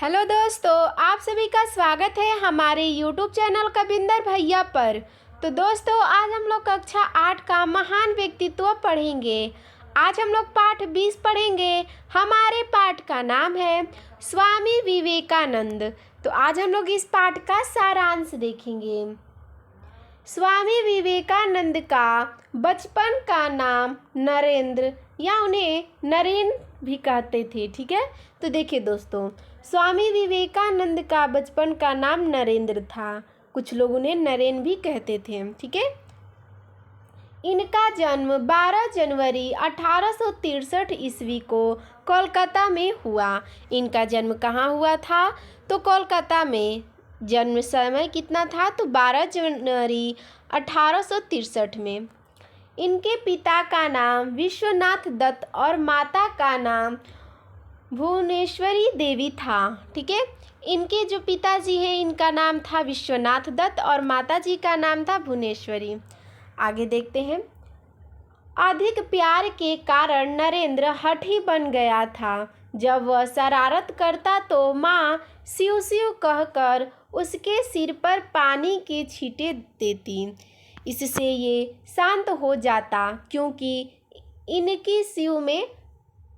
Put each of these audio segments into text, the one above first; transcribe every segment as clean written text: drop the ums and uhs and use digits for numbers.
Hello दोस्तों, आप सभी का स्वागत है हमारे यूट्यूब चैनल कविंदर भैया पर। तो दोस्तों, आज हम लोग कक्षा 8 का महान व्यक्तित्व पढ़ेंगे। आज हम लोग पाठ 20 पढ़ेंगे। हमारे पाठ का नाम है स्वामी विवेकानंद। तो आज हम लोग इस पाठ का सारांश देखेंगे। स्वामी विवेकानंद का बचपन का नाम नरेंद्र या उन्हें नरेन भी कहते थे। ठीक है, तो देखिए दोस्तों, स्वामी विवेकानंद का बचपन का नाम नरेंद्र था। कुछ लोग उन्हें नरेन भी कहते थे। ठीक है, इनका जन्म 12 जनवरी 1863 ईस्वी को कोलकाता में हुआ। इनका जन्म कहाँ हुआ था? तो कोलकाता में। जन्म समय कितना था? तो 12 जनवरी 1863 में। इनके पिता का नाम विश्वनाथ दत्त और माता का नाम भुवनेश्वरी देवी था। ठीक है, इनके जो पिताजी हैं इनका नाम था विश्वनाथ दत्त और माताजी का नाम था भुवनेश्वरी। आगे देखते हैं। अधिक प्यार के कारण नरेंद्र हठी बन गया था। जब वह शरारत करता तो माँ सिउ सिउ कहकर उसके सिर पर पानी के छींटे देती। इससे ये शांत हो जाता, क्योंकि इनकी शिव में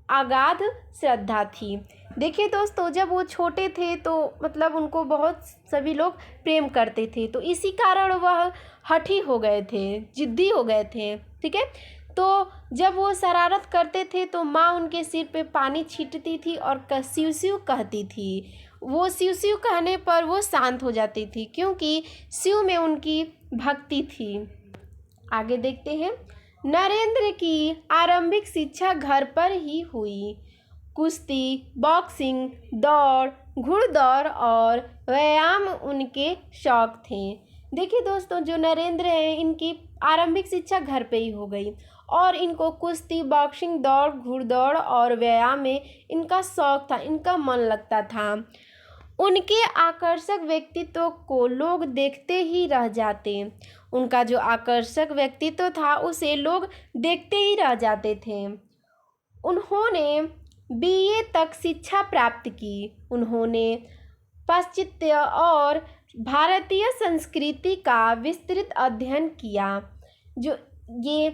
अगाध श्रद्धा थी। देखिए दोस्तों, जब वो छोटे थे तो मतलब उनको बहुत सभी लोग प्रेम करते थे, तो इसी कारण वह हठी हो गए थे, जिद्दी हो गए थे। ठीक है, तो जब वो शरारत करते थे तो माँ उनके सिर पे पानी छींटती थी और सिउ सिउ कहती थी। वो सिउ सिउ कहने पर वो शांत हो जाती थी, क्योंकि शिव में उनकी भक्ति थी। आगे देखते हैं। नरेंद्र की आरंभिक शिक्षा घर पर ही हुई। कुश्ती, बॉक्सिंग, दौड़, घुड़दौड़ और व्यायाम उनके शौक थे। देखिए दोस्तों, जो नरेंद्र हैं इनकी आरंभिक शिक्षा घर पे ही हो गई और इनको कुश्ती, बॉक्सिंग, दौड़, घुड़दौड़ और व्यायाम में इनका शौक था, इनका मन लगता था। उनके आकर्षक व्यक्तित्व को लोग देखते ही रह जाते। उनका जो आकर्षक व्यक्तित्व था उसे लोग देखते ही रह जाते थे। उन्होंने बीए तक शिक्षा प्राप्त की। उन्होंने पाश्चात्य और भारतीय संस्कृति का विस्तृत अध्ययन किया। जो ये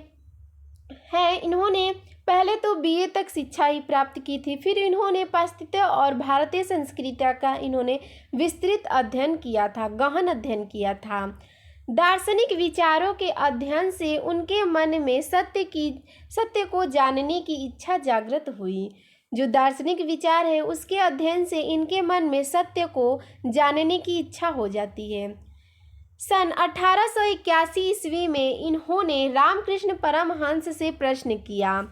है, इन्होंने पहले तो बीए तक शिक्षा ही प्राप्त की थी, फिर इन्होंने पाश्चात्य और भारतीय संस्कृति का इन्होंने विस्तृत अध्ययन किया था, गहन अध्ययन किया था। दार्शनिक विचारों के अध्ययन से उनके मन में सत्य को जानने की इच्छा जागृत हुई। जो दार्शनिक विचार है उसके अध्ययन से इनके मन में सत्य को जानने की इच्छा हो जाती है। सन 1881 ईस्वी में इन्होंने रामकृष्ण परमहंस से प्रश्न किया।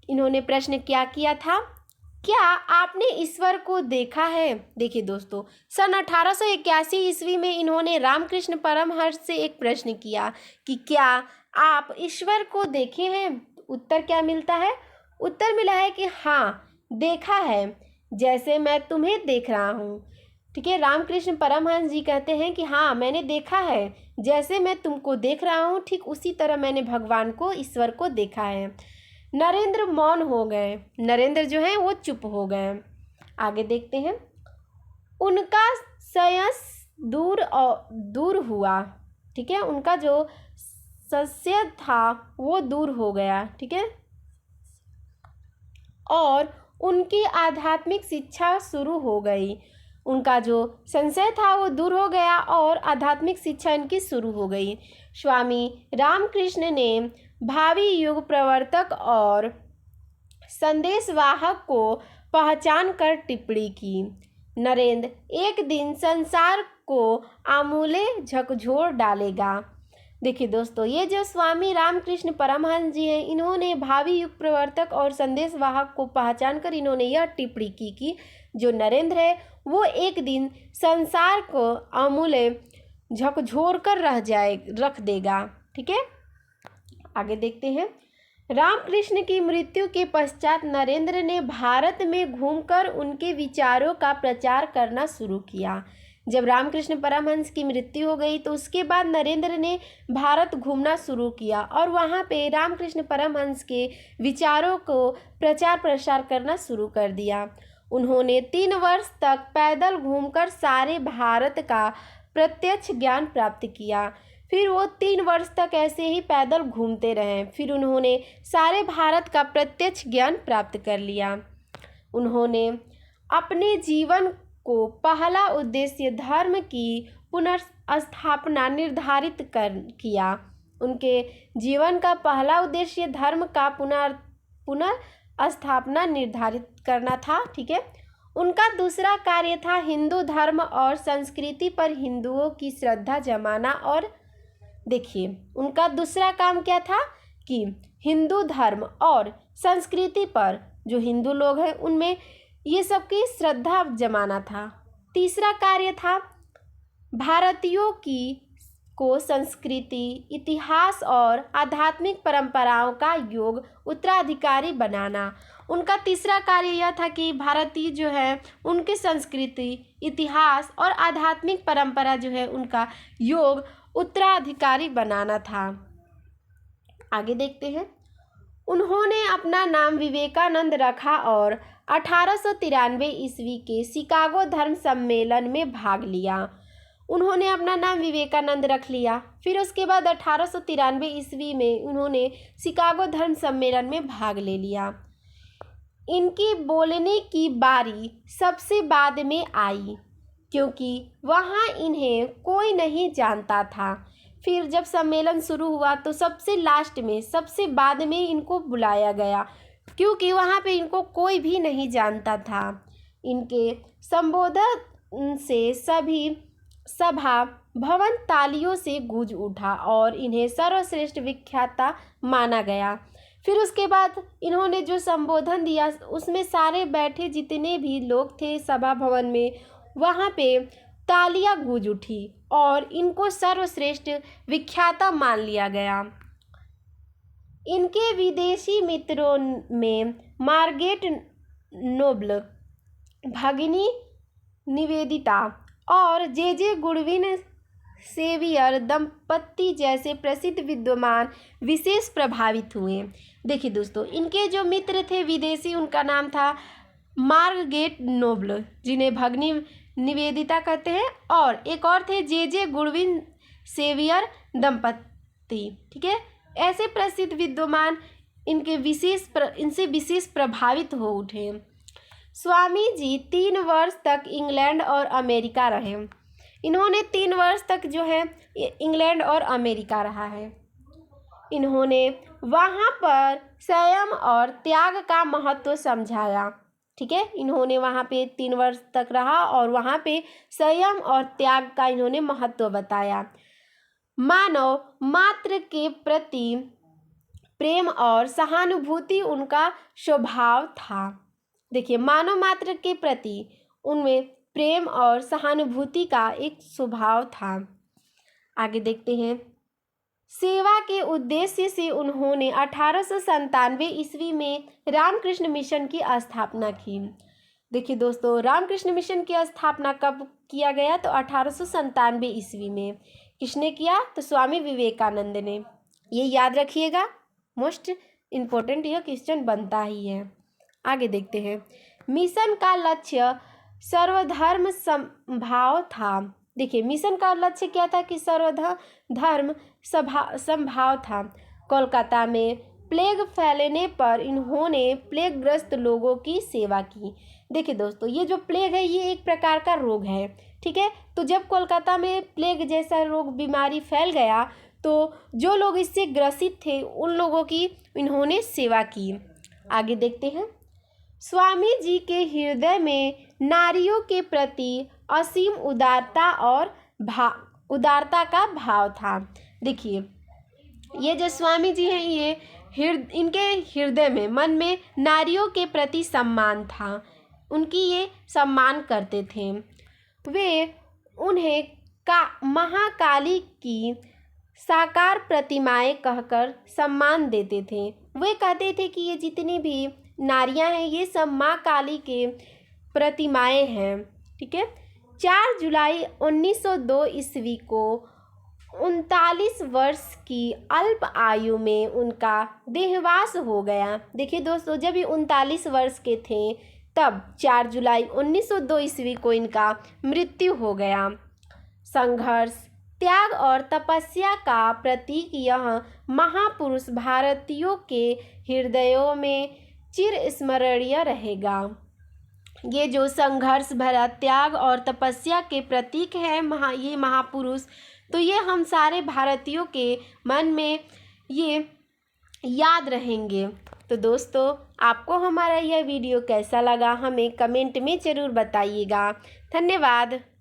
इन्होंने प्रश्न क्या किया था? क्या आपने ईश्वर को देखा है? देखिए दोस्तों, सन 1881 ईस्वी में इन्होंने रामकृष्ण परमहंस से एक प्रश्न किया कि क्या आप ईश्वर को देखे हैं? उत्तर क्या मिलता है? उत्तर मिला है कि हाँ, देखा है, जैसे मैं तुम्हें देख रहा हूँ। ठीक है, रामकृष्ण परमहंस जी कहते हैं कि हाँ, मैंने देखा है, जैसे मैं तुमको देख रहा हूँ ठीक उसी तरह मैंने भगवान को, ईश्वर को देखा है। नरेंद्र मौन हो गए। नरेंद्र जो है वो चुप हो गए। आगे देखते हैं। उनका संशय दूर हुआ। ठीक है, उनका जो संशय था वो दूर हो गया। ठीक है, और उनकी आध्यात्मिक शिक्षा शुरू हो गई। उनका जो संशय था वो दूर हो गया और आध्यात्मिक शिक्षा इनकी शुरू हो गई। स्वामी रामकृष्ण ने भावी युग प्रवर्तक और संदेशवाहक को पहचान कर टिप्पणी की। नरेंद्र एक दिन संसार को आमूले झकझोर डालेगा। देखिए दोस्तों, ये जो स्वामी रामकृष्ण परमहंस जी हैं इन्होंने भावी युग प्रवर्तक और संदेशवाहक को पहचान कर इन्होंने यह टिप्पणी की कि जो नरेंद्र है वो एक दिन संसार को आमूले झकझोर कर रख देगा। ठीक है, आगे देखते हैं। रामकृष्ण की मृत्यु के पश्चात नरेंद्र ने भारत में घूमकर उनके विचारों का प्रचार करना शुरू किया। जब रामकृष्ण परमहंस की मृत्यु हो गई तो उसके बाद नरेंद्र ने भारत घूमना शुरू किया और वहाँ पे रामकृष्ण परमहंस के विचारों को प्रचार प्रसार करना शुरू कर दिया। उन्होंने 3 वर्ष तक पैदल घूमकर सारे भारत का प्रत्यक्ष ज्ञान प्राप्त किया। फिर वो 3 वर्ष तक ऐसे ही पैदल घूमते रहे। फिर उन्होंने सारे भारत का प्रत्यक्ष ज्ञान प्राप्त कर लिया। उन्होंने अपने जीवन को पहला उद्देश्य धर्म की पुनर्स्थापना निर्धारित किया। उनके जीवन का पहला उद्देश्य धर्म का पुनर्स्थापना निर्धारित करना था। ठीक है। उनका दूसरा कार्य था हिंदू धर्म और संस्कृति पर हिंदुओं की श्रद्धा जमाना। और देखिए उनका दूसरा काम क्या था कि हिंदू धर्म और संस्कृति पर जो हिंदू लोग हैं उनमें ये सबकी श्रद्धा जमाना था। तीसरा कार्य था भारतीयों को संस्कृति, इतिहास और आध्यात्मिक परंपराओं का योग उत्तराधिकारी बनाना। उनका तीसरा कार्य यह था कि भारतीय जो है उनकी संस्कृति, इतिहास और आध्यात्मिक परंपरा जो है उनका योग उत्तराधिकारी बनाना था। आगे देखते हैं। उन्होंने अपना नाम विवेकानंद रखा और 1893 ईस्वी के शिकागो धर्म सम्मेलन में भाग लिया। उन्होंने अपना नाम विवेकानंद रख लिया। फिर उसके बाद 1893 ईस्वी में उन्होंने शिकागो धर्म सम्मेलन में भाग ले लिया। इनकी बोलने की बारी सबसे बाद में आई क्योंकि वहाँ इन्हें कोई नहीं जानता था। फिर जब सम्मेलन शुरू हुआ तो सबसे लास्ट में, सबसे बाद में इनको बुलाया गया क्योंकि वहाँ पे इनको कोई भी नहीं जानता था। इनके संबोधन से सभी सभा भवन तालियों से गूंज उठा और इन्हें सर्वश्रेष्ठ विख्याता माना गया। फिर उसके बाद इन्होंने जो संबोधन दिया उसमें सारे बैठे जितने भी लोग थे सभा भवन में, वहाँ पे तालियां गूंज उठी और इनको सर्वश्रेष्ठ विख्याता मान लिया गया। इनके विदेशी मित्रों में मार्गरेट नोबल, भगिनी निवेदिता और जे गुडविन सेवियर दंपति जैसे प्रसिद्ध विद्वान विशेष प्रभावित हुए। देखिए दोस्तों, इनके जो मित्र थे विदेशी, उनका नाम था मार्गरेट नोबल, जिन्हें भगिनी निवेदिता कहते हैं, और एक और थे जे गुडविन सेवियर दंपति। ठीक है, ऐसे प्रसिद्ध विद्वान इनसे विशेष प्रभावित हो उठे। स्वामी जी 3 वर्ष तक इंग्लैंड और अमेरिका रहे। इन्होंने 3 वर्ष तक जो है इंग्लैंड और अमेरिका रहा है। इन्होंने वहाँ पर संयम और त्याग का महत्व समझाया। ठीक है, इन्होंने वहाँ पे 3 वर्ष तक रहा और वहाँ पे संयम और त्याग का इन्होंने महत्व बताया। मानव मात्र के प्रति प्रेम और सहानुभूति उनका स्वभाव था। देखिए, मानव मात्र के प्रति उनमें प्रेम और सहानुभूति का एक स्वभाव था। आगे देखते हैं। सेवा के उद्देश्य से उन्होंने 1897 ईस्वी में रामकृष्ण मिशन की स्थापना की। देखिए दोस्तों, रामकृष्ण मिशन की स्थापना कब किया गया? तो 1897 ईस्वी में। किसने किया? तो स्वामी विवेकानंद ने। ये याद रखिएगा, मोस्ट इम्पोर्टेंट यह क्वेश्चन बनता ही है। आगे देखते हैं। मिशन का लक्ष्य सर्वधर्म समभाव था। देखिए, मिशन का लक्ष्य क्या था कि सर्वधर्म समभाव था। कोलकाता में प्लेग फैलने पर इन्होंने प्लेगग्रस्त लोगों की सेवा की। देखिए दोस्तों, ये जो प्लेग है ये एक प्रकार का रोग है। ठीक है, तो जब कोलकाता में प्लेग जैसा रोग बीमारी फैल गया तो जो लोग इससे ग्रसित थे उन लोगों की इन्होंने सेवा की। आगे देखते हैं। स्वामी जी के हृदय में नारियों के प्रति असीम उदारता का भाव था। देखिए, ये जो स्वामी जी हैं ये इनके हृदय में, मन में नारियों के प्रति सम्मान था। उनकी ये सम्मान करते थे। वे उन्हें महाकाली की साकार प्रतिमाएं कहकर सम्मान देते थे। वे कहते थे कि ये जितनी भी नारियां हैं ये सब माँ काली के प्रतिमाएं हैं। ठीक है। 4 जुलाई 1902 ईस्वी को 39 वर्ष की अल्प आयु में उनका देहवास हो गया। देखिए दोस्तों, जब ये 39 वर्ष के थे तब 4 जुलाई 1902 ईस्वी को इनका मृत्यु हो गया। संघर्ष, त्याग और तपस्या का प्रतीक यह महापुरुष भारतीयों के हृदयों में चिरस्मरणीय रहेगा। ये जो संघर्ष भरा त्याग और तपस्या के प्रतीक है ये महापुरुष, तो ये हम सारे भारतीयों के मन में ये याद रहेंगे। तो दोस्तों, आपको हमारा यह वीडियो कैसा लगा हमें कमेंट में ज़रूर बताइएगा। धन्यवाद।